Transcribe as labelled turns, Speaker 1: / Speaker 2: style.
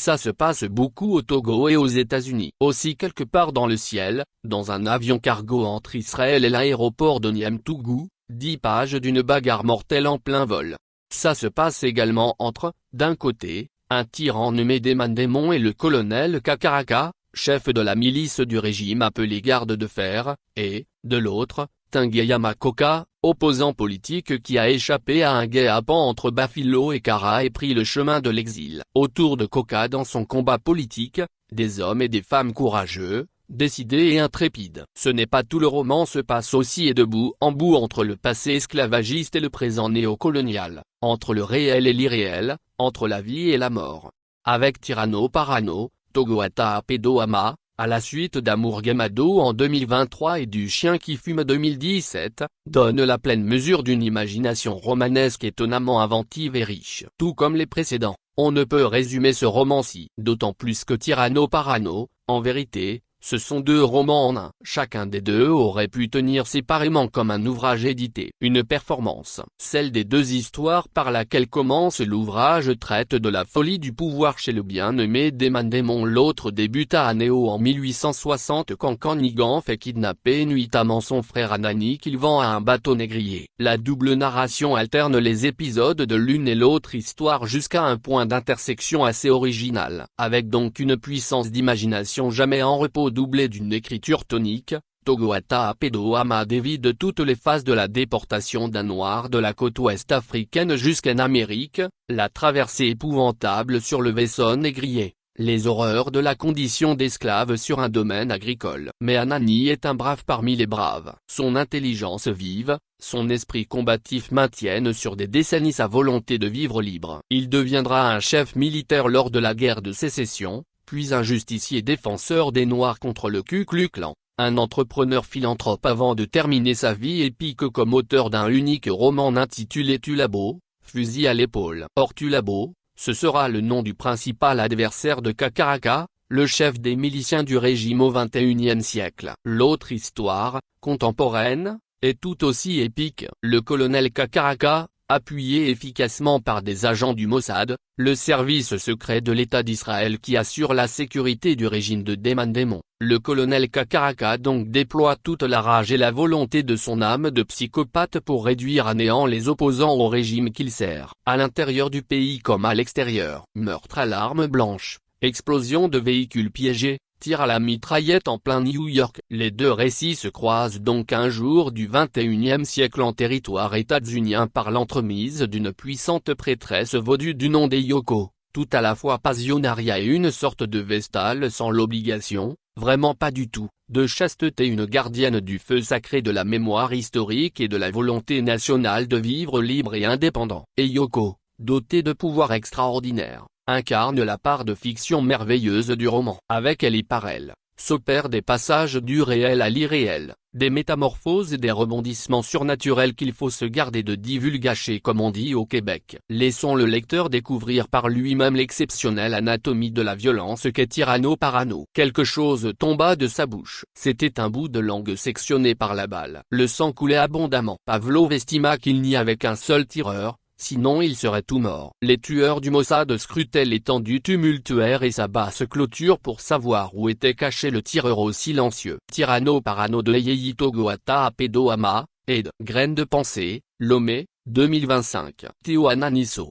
Speaker 1: Ça se passe beaucoup au Togo et aux États-Unis. Aussi quelque part dans le ciel, dans un avion cargo entre Israël et l'aéroport de Niamtougou, 10 pages d'une bagarre mortelle en plein vol. Ça se passe également entre, d'un côté, un tyran nommé Demane Démon et le colonel Kakaraka, chef de la milice du régime appelé Garde de Fer, et, de l'autre, Tengeyama Koka, opposant politique qui a échappé à un guet-apens entre Bafilo et Kara et pris le chemin de l'exil. Autour de Koka dans son combat politique, des hommes et des femmes courageux, décidés et intrépides. Ce n'est pas tout, le roman se passe aussi et de bout en bout entre le passé esclavagiste et le présent néocolonial, entre le réel et l'irréel, entre la vie et la mort. Avec Tirano Parano, Togoata Apedoama, à la suite d'Amour Gemado en 2023 et du Chien qui fume 2017, donne la pleine mesure d'une imagination romanesque étonnamment inventive et riche. Tout comme les précédents, on ne peut résumer ce roman-ci, d'autant plus que Tirano Parano, en vérité, ce sont 2 romans en un. Chacun des 2 aurait pu tenir séparément comme un ouvrage édité. Une performance. Celle des 2 histoires par laquelle commence l'ouvrage traite de la folie du pouvoir chez le bien-nommé Demane Démon. L'autre débuta à Néo en 1860 quand Kanigan fait kidnapper nuitamment son frère Anani qu'il vend à un bateau négrier. La double narration alterne les épisodes de l'une et l'autre histoire jusqu'à un point d'intersection assez original. Avec donc une puissance d'imagination jamais en repos doublé d'une écriture tonique, Togoata Apedoama dévide toutes les phases de la déportation d'un noir de la côte ouest africaine jusqu'en Amérique, la traversée épouvantable sur le vaisseau négrier, les horreurs de la condition d'esclave sur un domaine agricole. Mais Anani est un brave parmi les braves. Son intelligence vive, son esprit combatif maintiennent sur des décennies sa volonté de vivre libre. Il deviendra un chef militaire lors de la guerre de sécession, puis un justicier défenseur des Noirs contre le Ku Klux Klan, un entrepreneur philanthrope avant de terminer sa vie épique comme auteur d'un unique roman intitulé Tulabo, fusil à l'épaule. Or Tulabo, ce sera le nom du principal adversaire de Kakaraka, le chef des miliciens du régime au XXIe siècle. L'autre histoire, contemporaine, est tout aussi épique. Le colonel Kakaraka, appuyé efficacement par des agents du Mossad, le service secret de l'État d'Israël qui assure la sécurité du régime de Demane Démon. Le colonel Kakaraka donc déploie toute la rage et la volonté de son âme de psychopathe pour réduire à néant les opposants au régime qu'il sert. À l'intérieur du pays comme à l'extérieur. Meurtre à l'arme blanche, explosion de véhicules piégés, tir à la mitraillette en plein New York. Les 2 récits se croisent donc un jour du XXIe siècle en territoire états-unien par l'entremise d'une puissante prêtresse vaudue du nom des Yoko, tout à la fois pasionaria et une sorte de vestale sans l'obligation, vraiment pas du tout, de chasteté, une gardienne du feu sacré de la mémoire historique et de la volonté nationale de vivre libre et indépendant. Et Yoko, dotée de pouvoirs extraordinaires, incarne la part de fiction merveilleuse du roman. Avec elle et par elle, s'opèrent des passages du réel à l'irréel, des métamorphoses et des rebondissements surnaturels qu'il faut se garder de divulgacher comme on dit au Québec. Laissons le lecteur découvrir par lui-même l'exceptionnelle anatomie de la violence qu'est Tirano Parano. Quelque chose tomba de sa bouche. C'était un bout de langue sectionné par la balle. Le sang coulait abondamment. Pavlov estima qu'il n'y avait qu'un seul tireur, sinon il serait tout mort. Les tueurs du Mossad scrutaient l'étendue tumultuaire et sa basse clôture pour savoir où était caché le tireur au silencieux. Tirano Parano de Yeyi Togoata Apedoama, ed. Graines de pensée, Lomé, 2025. Théo Ananiso.